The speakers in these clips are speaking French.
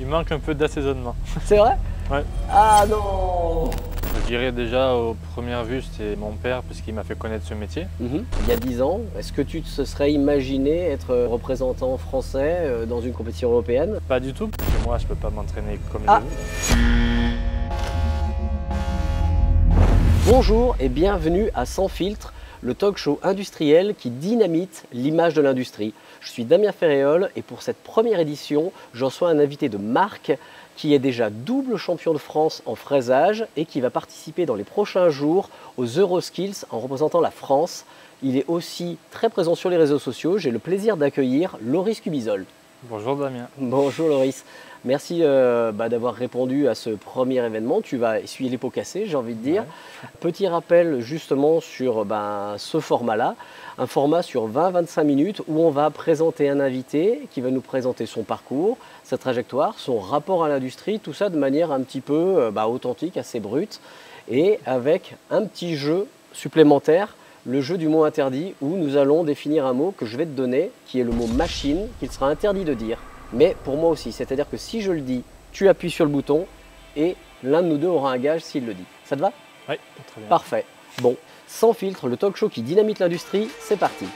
Il manque un peu d'assaisonnement. C'est vrai? Ouais. Ah non! Je dirais déjà, aux premières vues, c'était mon père, parce qu'il m'a fait connaître ce métier. Il y a 10 ans, est-ce que tu te serais imaginé être représentant français dans une compétition européenne? Pas du tout, parce que moi, je peux pas m'entraîner comme Ah. je veux. Bonjour et bienvenue à Sans Filtre, le talk show industriel qui dynamite l'image de l'industrie. Je suis Damien Ferréol et pour cette première édition, je reçois un invité de marque qui est déjà double champion de France en fraisage et qui va participer dans les prochains jours aux Euroskills en représentant la France. Il est aussi très présent sur les réseaux sociaux. J'ai le plaisir d'accueillir Loris Cubizol. Bonjour Damien. Bonjour Loris. Merci d'avoir répondu à ce premier événement. Tu vas essuyer les pots cassés, j'ai envie de dire. Ouais. Petit rappel justement sur ce format-là. Un format sur 20-25 minutes où on va présenter un invité qui va nous présenter son parcours, sa trajectoire, son rapport à l'industrie, tout ça de manière un petit peu authentique, assez brute. Et avec un petit jeu supplémentaire, le jeu du mot interdit, où nous allons définir un mot que je vais te donner, qui est le mot machine, qu'il sera interdit de dire. Mais pour moi aussi, c'est-à-dire que si je le dis, tu appuies sur le bouton et l'un de nous deux aura un gage s'il le dit. Ça te va? Oui, très bien. Parfait. Bon, Sans Filtre, le talk show qui dynamite l'industrie, c'est parti.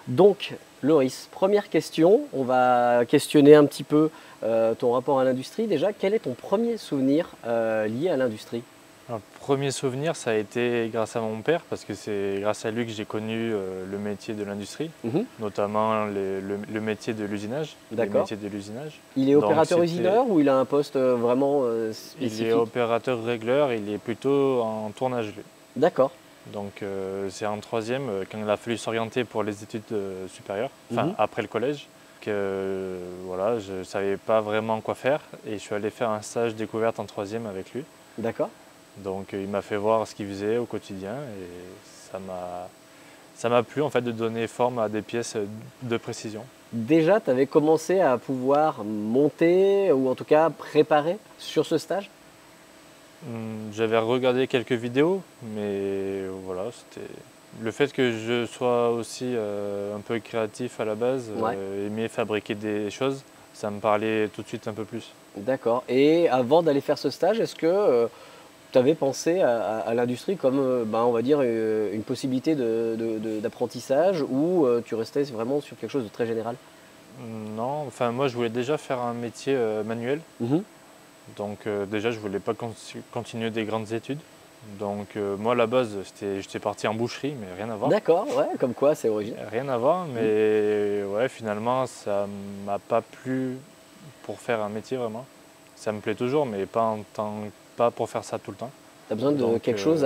Donc, Loris, première question, on va questionner un petit peu ton rapport à l'industrie. Déjà, quel est ton premier souvenir lié à l'industrie? Alors, le premier souvenir, ça a été grâce à mon père, parce que c'est grâce à lui que j'ai connu le métier de l'industrie, notamment le métier de l'usinage. D'accord. Métier de l'usinage. Il est opérateur usineur ou il a un poste vraiment spécifique? Il est opérateur régleur, il est plutôt en tournage lui. D'accord. Donc c'est en troisième, quand il a fallu s'orienter pour les études supérieures, enfin après le collège, que voilà, je ne savais pas vraiment quoi faire et je suis allé faire un stage découverte en troisième avec lui. D'accord. Donc il m'a fait voir ce qu'il faisait au quotidien et ça m'a plu en fait de donner forme à des pièces de précision. Déjà, tu avais commencé à pouvoir monter ou en tout cas préparer sur ce stage? J'avais regardé quelques vidéos, mais voilà, c'était le fait que je sois aussi un peu créatif à la base, aimer fabriquer des choses, ça me parlait tout de suite un peu plus. D'accord. Et avant d'aller faire ce stage, est-ce que tu avais pensé à l'industrie comme on va dire une possibilité d'apprentissage ou tu restais vraiment sur quelque chose de très général? Non, enfin moi je voulais déjà faire un métier manuel. Donc déjà, je ne voulais pas continuer des grandes études. Donc moi, à la base, j'étais parti en boucherie, mais rien à voir. D'accord, ouais, comme quoi, c'est original. Rien à voir, mais ouais, finalement, ça ne m'a pas plu pour faire un métier vraiment. Ça me plaît toujours, mais pas pour faire ça tout le temps. Tu as besoin de faire quelque chose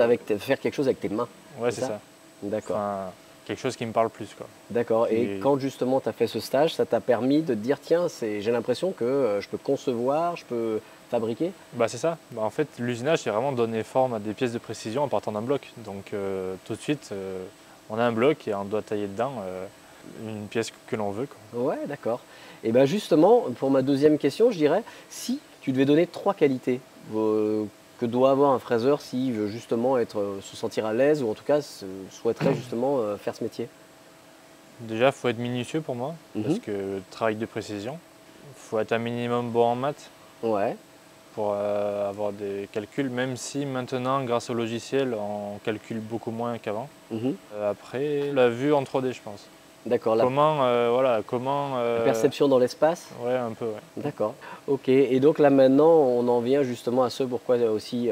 avec tes mains. Ouais, c'est ça. D'accord. Enfin, quelque chose qui me parle plus, quoi. D'accord. Et quand justement tu as fait ce stage, ça t'a permis de te dire, tiens, j'ai l'impression que je peux concevoir, je peux fabriquer? C'est ça. En fait, l'usinage, c'est vraiment donner forme à des pièces de précision en partant d'un bloc. Donc tout de suite, on a un bloc et on doit tailler dedans une pièce que l'on veut, quoi. Ouais, d'accord. Et bien justement, pour ma deuxième question, je dirais, si tu devais donner 3 qualités que doit avoir un fraiseur s'il veut justement se sentir à l'aise ou en tout cas souhaiterait justement faire ce métier? Déjà, il faut être minutieux pour moi, parce que travail de précision. Il faut être un minimum bon en maths. Ouais. Pour avoir des calculs, même si maintenant, grâce au logiciel, on calcule beaucoup moins qu'avant. Après, la vue en 3D, je pense. D'accord. La perception dans l'espace? Ouais, un peu, ouais. D'accord. Ok. Et donc là maintenant, on en vient justement à ce pourquoi aussi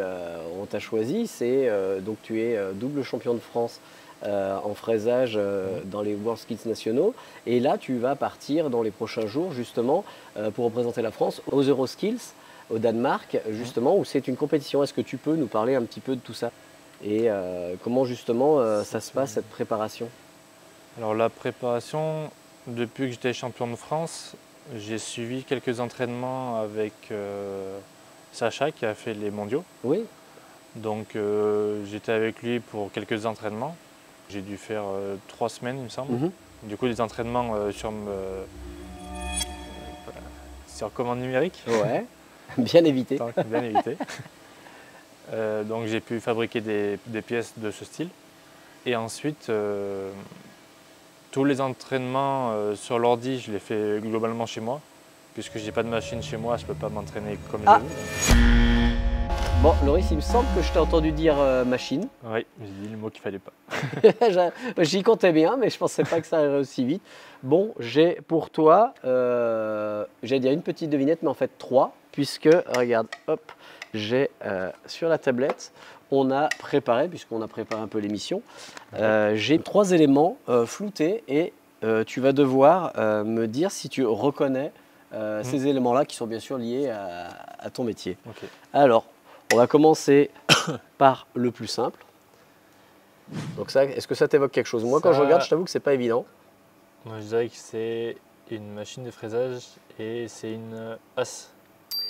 on t'a choisi. C'est donc tu es double champion de France en fraisage dans les WorldSkills nationaux. Et là, tu vas partir dans les prochains jours justement pour représenter la France aux Euroskills au Danemark, justement, où c'est une compétition. Est-ce que tu peux nous parler un petit peu de tout ça? Et comment justement ça se passe, cette préparation? Alors la préparation, depuis que j'étais champion de France, j'ai suivi quelques entraînements avec Sacha qui a fait les mondiaux. Oui. Donc j'étais avec lui pour quelques entraînements. J'ai dû faire 3 semaines, il me semble. Du coup, des entraînements sur commande numérique. Ouais, bien évité. Bien évité. Donc j'ai pu fabriquer des pièces de ce style. Et ensuite, tous les entraînements sur l'ordi, je les fais globalement chez moi. Puisque j'ai pas de machine chez moi, je peux pas m'entraîner comme je veux. Bon, Loris, il me semble que je t'ai entendu dire machine. Oui, j'ai dit le mot qu'il fallait pas. J'y comptais bien, mais je pensais pas que ça arriverait aussi vite. Bon, j'ai pour toi, j'allais dire une petite devinette, mais en fait 3, puisque, regarde, hop, j'ai sur la tablette, on a préparé, puisqu'on a préparé un peu l'émission, j'ai 3 éléments floutés et tu vas devoir me dire si tu reconnais ces éléments-là qui sont bien sûr liés à ton métier. Okay. Alors, on va commencer par le plus simple. Donc ça, est-ce que ça t'évoque quelque chose? Moi, quand je regarde, je t'avoue que c'est pas évident. Moi, je dirais que c'est une machine de fraisage et c'est une As.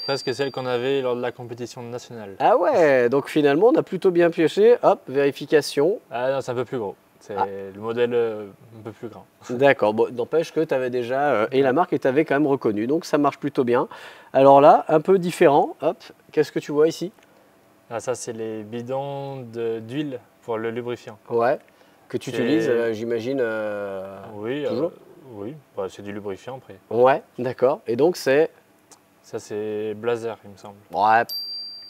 Presque celle qu'on avait lors de la compétition nationale. Ah ouais, donc finalement, on a plutôt bien pioché. Hop, vérification. Ah non, c'est un peu plus gros. C'est le modèle un peu plus grand. D'accord, bon, n'empêche que tu avais déjà, et la marque, et tu avais quand même reconnu, donc ça marche plutôt bien. Alors là, un peu différent, hop, qu'est-ce que tu vois ici? Ah, ça, c'est les bidons d'huile pour le lubrifiant. Ouais, que tu utilises, j'imagine, oui, toujours oui, bah, c'est du lubrifiant après. Ouais, d'accord, et donc c'est… Ça, c'est Blazer, il me semble. Ouais,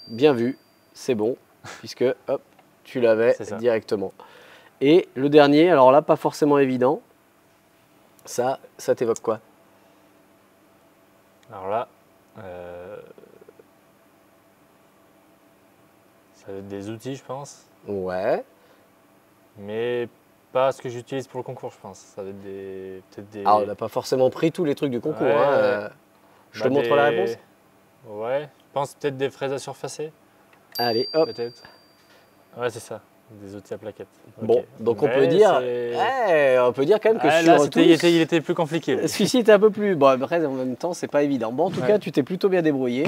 bien vu, c'est bon, puisque, hop, tu l'avais directement. Et le dernier, alors là, pas forcément évident, ça t'évoque quoi? Alors là, ça va être des outils, je pense. Ouais. Mais pas ce que j'utilise pour le concours, je pense. Ça va être peut-être des… Ah, on n'a pas forcément pris tous les trucs du concours. Ouais, hein. Je te montre la réponse? Ouais, je pense peut-être des fraises à surfacer. Allez, hop. Peut-être. Ouais, c'est ça. Des outils à plaquettes. Bon, okay. donc on peut dire, on peut dire quand même que là, il était plus compliqué. Celui-ci était un peu plus… Bon, après, en même temps, c'est pas évident. Bon, en tout cas, tu t'es plutôt bien débrouillé.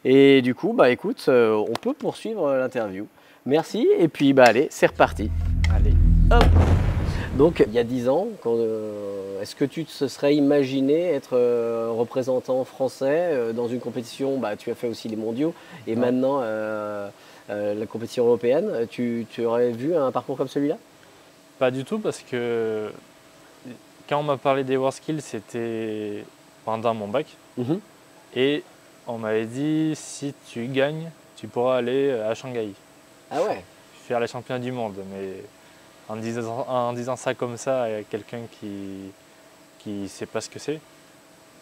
Et du coup, bah écoute, on peut poursuivre l'interview. Merci. Et puis, bah allez, c'est reparti. Allez. Hop. Donc, il y a 10 ans, est-ce que tu te serais imaginé être représentant français dans une compétition? Bah, tu as fait aussi les mondiaux. Et maintenant… la compétition européenne, tu aurais vu un parcours comme celui-là? Pas du tout, parce que quand on m'a parlé des WorldSkills, c'était pendant mon bac. Et on m'avait dit, si tu gagnes, tu pourras aller à Shanghai. Ah ouais? Faire les championnats du monde. Mais en disant ça comme ça à quelqu'un qui ne sait pas ce que c'est,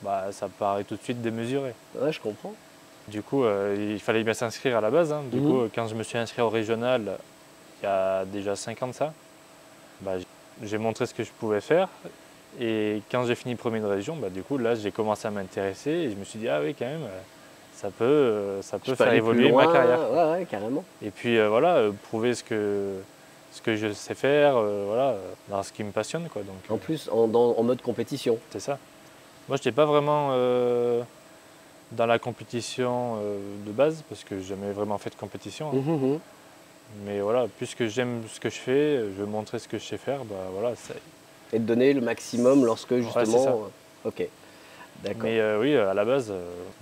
bah, ça paraît tout de suite démesuré. Ouais, je comprends. Du coup, il fallait bien s'inscrire à la base. Hein. Du coup, quand je me suis inscrit au régional, il y a déjà 5 ans de ça, bah, j'ai montré ce que je pouvais faire. Et quand j'ai fini premier de région, bah, du coup, là, j'ai commencé à m'intéresser et je me suis dit, ah oui, quand même, ça peut faire évoluer ma carrière. Ouais, carrément. Et puis voilà, prouver ce que je sais faire, voilà, dans ce qui me passionne, quoi. Donc, en plus, en mode compétition. C'est ça. Moi, je n'étais pas vraiment dans la compétition de base, parce que j'ai jamais vraiment fait de compétition. Hein. Mais voilà, puisque j'aime ce que je fais, je veux montrer ce que je sais faire, bah voilà. Et de donner le maximum lorsque justement… Ouais, c'est ça. Ok, d'accord. Mais oui, à la base,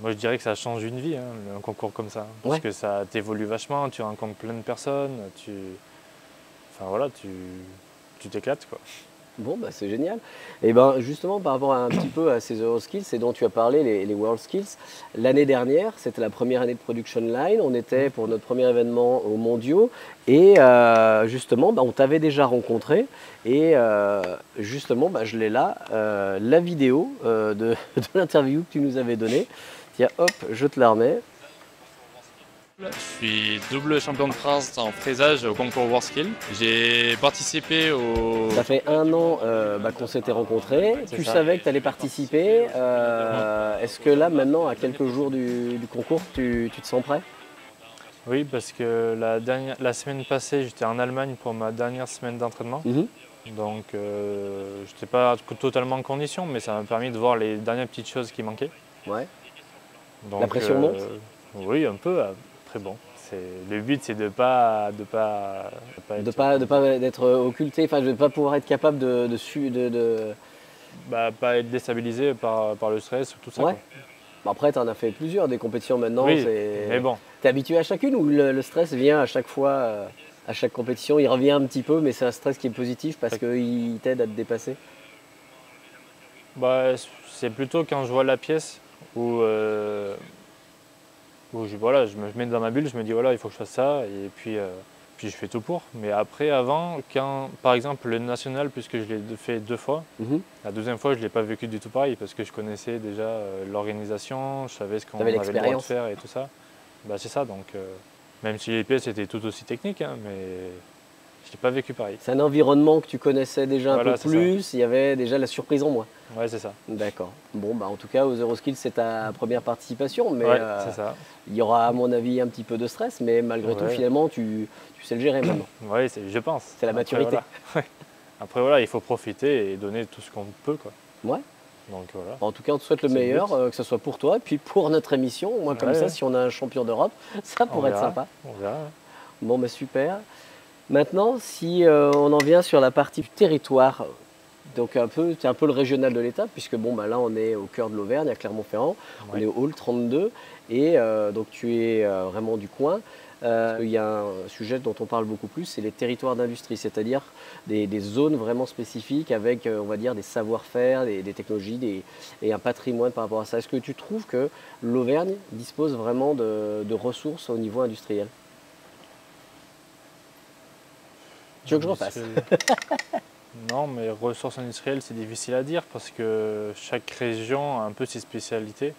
moi je dirais que ça change une vie, hein, un concours comme ça. Parce que ça t'évolue vachement, tu rencontres plein de personnes, enfin voilà, tu t'éclates, quoi. Bon, bah, c'est génial. Et ben justement, par rapport un petit peu à ces EuroSkills, et dont tu as parlé, les WorldSkills, l'année dernière, c'était la première année de Production Line, on était pour notre premier événement aux Mondiaux, et justement, bah, on t'avait déjà rencontré, et justement, bah, je l'ai là, la vidéo de l'interview que tu nous avais donnée. Tiens, hop, je te la remets. Je suis double champion de France en fraisage au concours WorldSkills. J'ai participé au… Ça fait 1 an qu'on s'était rencontrés. Tu savais que tu allais participer. Est-ce que là, maintenant, à quelques jours du concours, tu te sens prêt? Oui, parce que la semaine passée, j'étais en Allemagne pour ma dernière semaine d'entraînement. Donc, je n'étais pas totalement en condition, mais ça m'a permis de voir les dernières petites choses qui manquaient. Ouais. Donc, la pression monte? Oui, un peu. Très bon. Le but, c'est de ne pas d'être occulté, enfin de ne pas pouvoir être capable pas être déstabilisé par le stress ou tout ça. Ouais. Bon, après, tu en as fait plusieurs, des compétitions maintenant. Oui, mais bon. Tu es habitué à chacune ou le stress vient à chaque fois, à chaque compétition? Il revient un petit peu, mais c'est un stress qui est positif parce qu'il t'aide à te dépasser? Bah, c'est plutôt quand je vois la pièce où, voilà, je me mets dans ma bulle, je me dis voilà, il faut que je fasse ça, et puis je fais tout pour. Mais après, avant, quand par exemple le national, puisque je l'ai fait 2 fois, la deuxième fois je ne l'ai pas vécu du tout pareil parce que je connaissais déjà l'organisation, je savais ce qu'on avait le droit de faire et tout ça. Bah, c'est ça, donc même si les pièces étaient tout aussi techniques, hein, mais je ne l'ai pas vécu pareil. C'est un environnement que tu connaissais déjà un peu plus, il y avait déjà la surprise en moins. Ouais, c'est ça. D'accord. Bon, bah, en tout cas, aux Euroskills, c'est ta première participation, mais ouais, c'est ça. Il y aura à mon avis un petit peu de stress, mais malgré tout, finalement, tu sais le gérer maintenant. Oui, je pense. C'est la maturité. Après, voilà, il faut profiter et donner tout ce qu'on peut, quoi. Ouais. Donc, voilà. En tout cas, on te souhaite le meilleur, que ce soit pour toi et puis pour notre émission. Moi, comme ça, si on a un champion d'Europe, ça pourrait être sympa. On verra. Bon, bah, super. Maintenant, si on en vient sur la partie du territoire, donc c'est un peu le régional de l'État, puisque bon, bah, là, on est au cœur de l'Auvergne, à Clermont-Ferrand, on est au hall 32, et donc tu es vraiment du coin. Il y a un sujet dont on parle beaucoup plus, c'est les territoires d'industrie, c'est-à-dire des zones vraiment spécifiques avec, on va dire, des savoir-faire, des technologies et un patrimoine par rapport à ça. Est-ce que tu trouves que l'Auvergne dispose vraiment de ressources au niveau industriel? Tu veux que je repasse? Non, mais ressources industrielles, c'est difficile à dire parce que chaque région a un peu ses spécialités.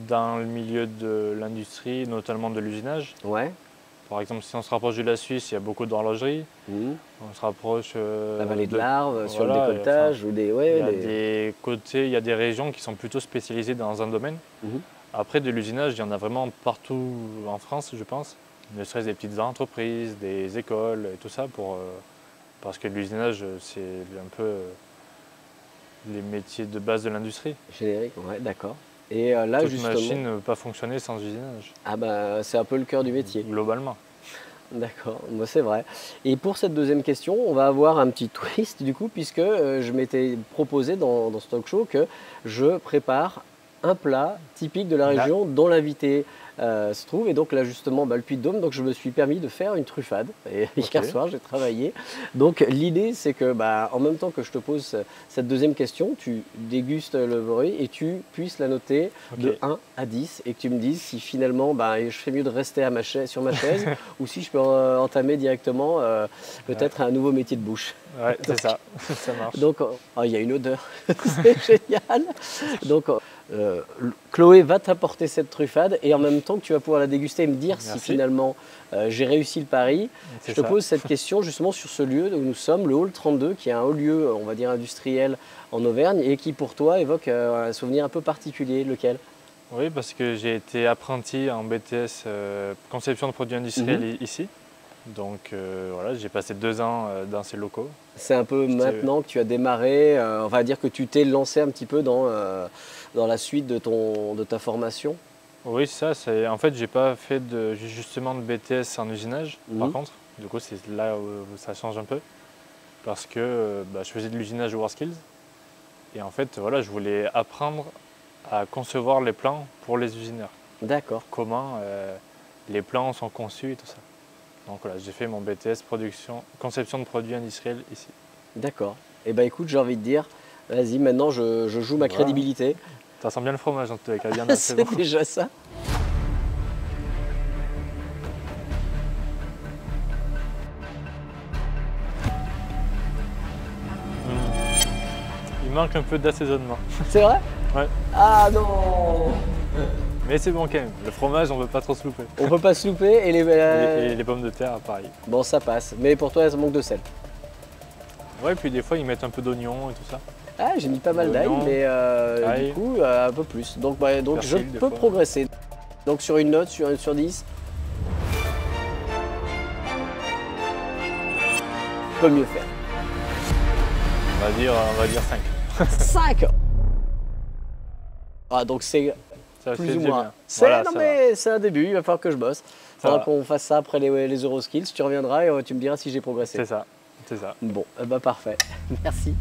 Dans le milieu de l'industrie, notamment de l'usinage. Ouais. Par exemple, si on se rapproche de la Suisse, il y a beaucoup d'horlogerie. On se rapproche la vallée de l'Arve, sur le décolletage. Il y a des côtés, il y a des régions qui sont plutôt spécialisées dans un domaine. Après, de l'usinage, il y en a vraiment partout en France, je pense. Ne serait-ce des petites entreprises, des écoles et tout ça, parce que l'usinage, c'est un peu les métiers de base de l'industrie. Générique, ouais, d'accord. Et là, toute justement, machine ne peut pas fonctionner sans usinage. Ah bah, c'est un peu le cœur du métier. Globalement. D'accord, bah, c'est vrai. Et pour cette deuxième question, on va avoir un petit twist du coup, puisque je m'étais proposé dans ce talk show que je prépare un plat typique de la région dont l'invité se trouve. Et donc là justement, le Puy-de-Dôme, donc je me suis permis de faire une truffade. Et hier soir, j'ai travaillé. Donc l'idée, c'est que en même temps que je te pose cette deuxième question, tu dégustes le bruit et tu puisses la noter de 1 à 10 et que tu me dises si finalement je fais mieux de rester sur ma chaise ou si je peux entamer directement peut-être un nouveau métier de bouche. Ouais, c'est ça, ça marche. Donc il y a une odeur, c'est génial. Donc Chloé va t'apporter cette truffade et en même temps que tu vas pouvoir la déguster et me dire si finalement j'ai réussi le pari. Je te pose cette question justement sur ce lieu où nous sommes, le hall 32, qui est un haut lieu, on va dire industriel en Auvergne et qui pour toi évoque un souvenir un peu particulier. Lequel? Oui, parce que j'ai été apprenti en BTS conception de produits industriels ici. Donc voilà, j'ai passé 2 ans dans ces locaux. C'est un peu maintenant que tu as démarré, on va dire que tu t'es lancé un petit peu dans la suite de ta formation. Oui, ça. En fait, j'ai pas fait justement de BTS en usinage, par contre. Du coup, c'est là où ça change un peu. Parce que je faisais de l'usinage au WorldSkills. Et en fait, voilà, je voulais apprendre à concevoir les plans pour les usineurs. D'accord. Comment les plans sont conçus et tout ça. Donc voilà, j'ai fait mon BTS conception de produits industriels ici. D'accord. Et écoute, j'ai envie de dire, vas-y, maintenant je joue ma crédibilité. Ça sent bien le fromage en tous les cas. C'est bon. Déjà ça. Il manque un peu d'assaisonnement. C'est vrai? Ouais. Ah non! Mais c'est bon quand même, le fromage on ne peut pas trop se louper. On ne peut pas se louper et les pommes de terre pareil. Bon ça passe, mais pour toi ça manque de sel. Ouais, puis des fois ils mettent un peu d'oignon et tout ça. Ah, j'ai mis pas mal d'ail, mais du coup un peu plus. Donc, je peux progresser. Donc sur une note, sur 10, je peux mieux faire. On va dire 5. 5. Ah donc c'est plus ou moins. Mais c'est un début, il va falloir que je bosse. Il faudra qu'on fasse ça après les Euroskills. Tu reviendras et tu me diras si j'ai progressé. C'est ça, c'est ça. Bon, parfait. Merci.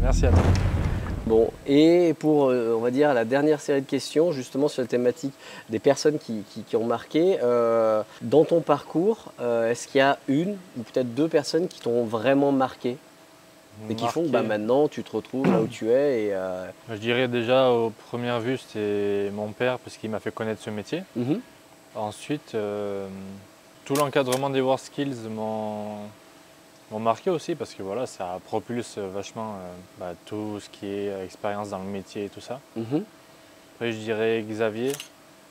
Merci à toi. Bon, et pour, on va dire, la dernière série de questions, justement sur la thématique des personnes qui ont marqué, dans ton parcours, est-ce qu'il y a une ou peut-être deux personnes qui t'ont vraiment marqué et qui font que Marqué. maintenant tu te retrouves là où tu es et, Je dirais déjà, aux premières vues, c'était mon père parce qu'il m'a fait connaître ce métier. mhm, Ensuite, tout l'encadrement des WorldSkills m'ont marqué aussi parce que voilà, ça propulse vachement tout ce qui est expérience dans le métier et tout ça. mhm. Après, je dirais Xavier.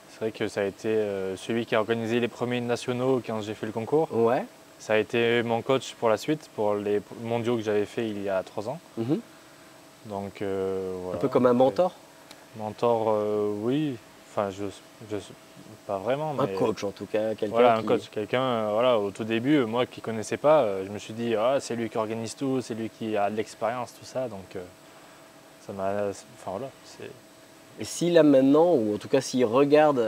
C'est vrai que ça a été celui qui a organisé les premiers nationaux quand j'ai fait le concours. Ouais. Ça a été mon coach pour la suite, pour les mondiaux que j'avais fait il y a 3 ans. Mhm. Donc Un voilà. peu comme un mentor, Mentor, oui. Enfin, pas vraiment, un mais coach en tout cas, quelqu'un voilà, un qui... coach, quelqu'un, voilà, au tout début, moi qui ne connaissais pas, je me suis dit, ah, c'est lui qui organise tout, c'est lui qui a de l'expérience, tout ça, donc ça m'a, enfin voilà, c'est, Et s'il a maintenant, ou en tout cas s'il regarde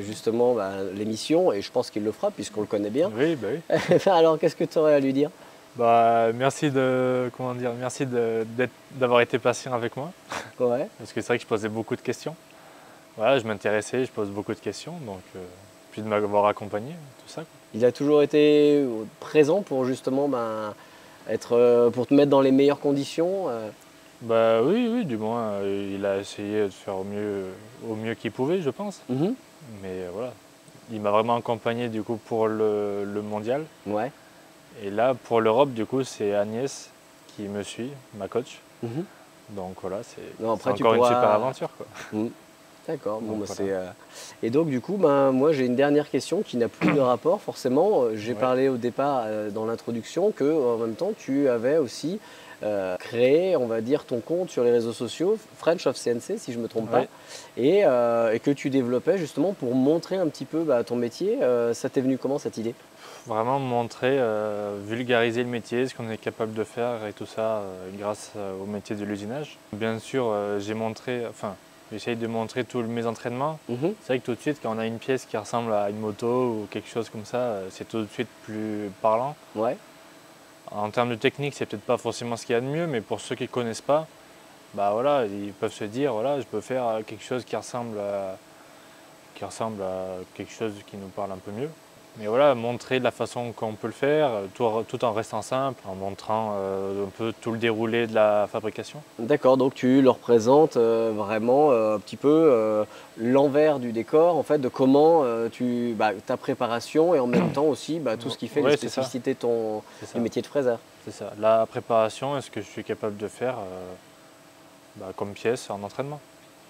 justement l'émission, et je pense qu'il le fera puisqu'on le connaît bien, oui, bah oui. alors qu'est-ce que tu aurais à lui dire? Bah, merci d'avoir été patient avec moi, Ouais. parce que c'est vrai que je posais beaucoup de questions. Voilà, je m'intéressais, je pose beaucoup de questions, donc puis de m'avoir accompagné, tout ça, quoi. Il a toujours été présent pour justement pour te mettre dans les meilleures conditions. Bah oui, oui, du moins, il a essayé de faire au mieux qu'il pouvait, je pense. Mhm. Mais voilà, il m'a vraiment accompagné du coup pour le mondial. Ouais. Et là, pour l'Europe, du coup, c'est Agnès qui me suit, ma coach. Mhm. Donc voilà, Non, c'est après, tu encore une super pourras... aventure, quoi. Mhm. D'accord. Bon, Donc bah, voilà. Et donc du coup, moi j'ai une dernière question qui n'a plus de rapport forcément. J'ai Ouais. parlé au départ dans l'introduction que en même temps tu avais aussi créé, on va dire, ton compte sur les réseaux sociaux, French of CNC si je ne me trompe pas, Ouais. et que tu développais justement pour montrer un petit peu ton métier. Ça t'est venu comment cette idée? Vraiment montrer, vulgariser le métier, ce qu'on est capable de faire et tout ça grâce au métier de l'usinage. Bien sûr, j'essaye de montrer tous mes entraînements. Mhm. C'est vrai que tout de suite, quand on a une pièce qui ressemble à une moto ou quelque chose comme ça, c'est tout de suite plus parlant. Ouais. En termes de technique, c'est peut-être pas forcément ce qu'il y a de mieux, mais pour ceux qui ne connaissent pas, bah voilà, ils peuvent se dire, voilà, je peux faire quelque chose qui ressemble à quelque chose qui nous parle un peu mieux. Mais voilà, montrer de la façon qu'on peut le faire, tout en restant simple, en montrant un peu tout le déroulé de la fabrication. D'accord, donc tu leur présentes vraiment un petit peu l'envers du décor, en fait, de comment ta préparation et en même temps aussi tout ce qui fait les Ouais, c'est ça, spécificités c'est ça, du métier de fraiseur. c'est ça. La préparation, est-ce que je suis capable de faire comme pièce en entraînement.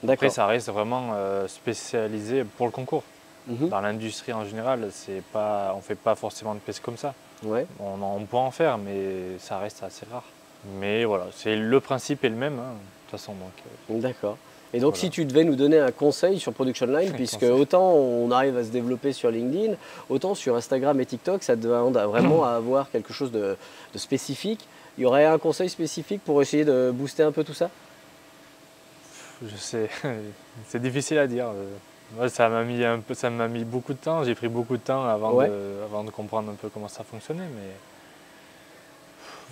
Après, D'accord. ça reste vraiment spécialisé pour le concours. Mhm. Dans l'industrie en général, on ne fait pas forcément de pièces comme ça. Ouais. On peut en faire, mais ça reste assez rare. Mais voilà, le principe est le même, hein, de toute façon. D'accord. Et donc, Voilà. si tu devais nous donner un conseil sur Production Line, puisque Conseil. autant on arrive à se développer sur LinkedIn, autant sur Instagram et TikTok, ça demande vraiment à avoir quelque chose de spécifique. Il y aurait un conseil spécifique pour essayer de booster un peu tout ça? Je sais, c'est difficile à dire. Moi, ça m'a mis beaucoup de temps. J'ai pris beaucoup de temps Ouais. avant de comprendre un peu comment ça fonctionnait, mais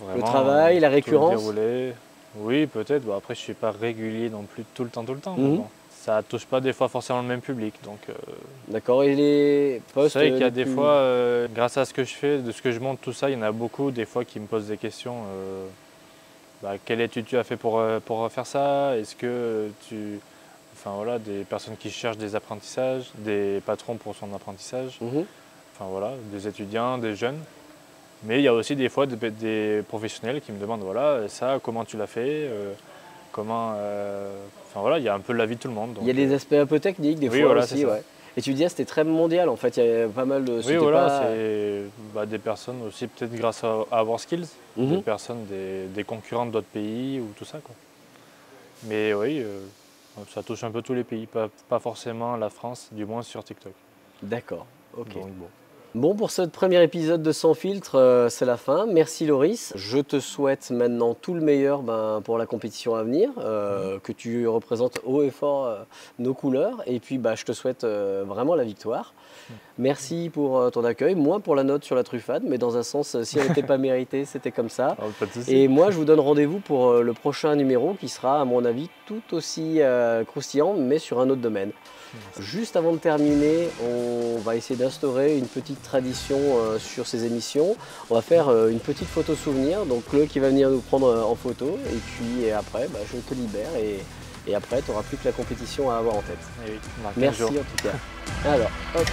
Le vraiment travail, la tout le récurrence? déroulé. Oui, peut-être. Bon, après, je suis pas régulier non plus tout le temps, mais Mhm. bon, ça touche pas des fois forcément le même public. Donc, D'accord. Et les posts c'est vrai qu'il y a les des plus... fois, grâce à ce que je fais, de ce que je montre, tout ça, il y en a beaucoup des fois qui me posent des questions. Quelle étude tu as fait pour faire ça? Est-ce que Enfin voilà, des personnes qui cherchent des apprentissages, des patrons pour son apprentissage, Mhm. enfin voilà, des étudiants, des jeunes. Mais il y a aussi des fois des professionnels qui me demandent, voilà, ça, comment tu l'as fait? Enfin voilà, il y a un peu la vie de tout le monde. Il y a Donc, des aspects un peu techniques des oui, fois voilà, c'est aussi, ça. ouais. Et tu disais c'était très mondial en fait, il y a pas mal de... Oui, C'était voilà, pas... c'est des personnes aussi, peut-être grâce à WorldSkills, des Mhm. personnes, des concurrents d'autres pays ou tout ça, quoi. Mais oui, ça touche un peu tous les pays, pas forcément la France, du moins sur TikTok. D'accord, ok. Donc bon. Bon, pour ce premier épisode de Sans filtre, c'est la fin. Merci Loris. Je te souhaite maintenant tout le meilleur pour la compétition à venir, que tu représentes haut et fort nos couleurs. Et puis, je te souhaite vraiment la victoire. Merci pour ton accueil, moins pour la note sur la truffade, mais dans un sens, si elle n'était pas méritée, c'était comme ça. Oh, pas de souci. Et moi, je vous donne rendez-vous pour le prochain numéro qui sera, à mon avis, tout aussi croustillant, mais sur un autre domaine. Merci. Juste avant de terminer, on va essayer d'instaurer une petite tradition sur ces émissions. On va faire une petite photo souvenir, donc Chloé qui va venir nous prendre en photo, et puis après, je te libère, et après, tu n'auras plus que la compétition à avoir en tête. Eh oui, Merci en tout cas. Alors, hop.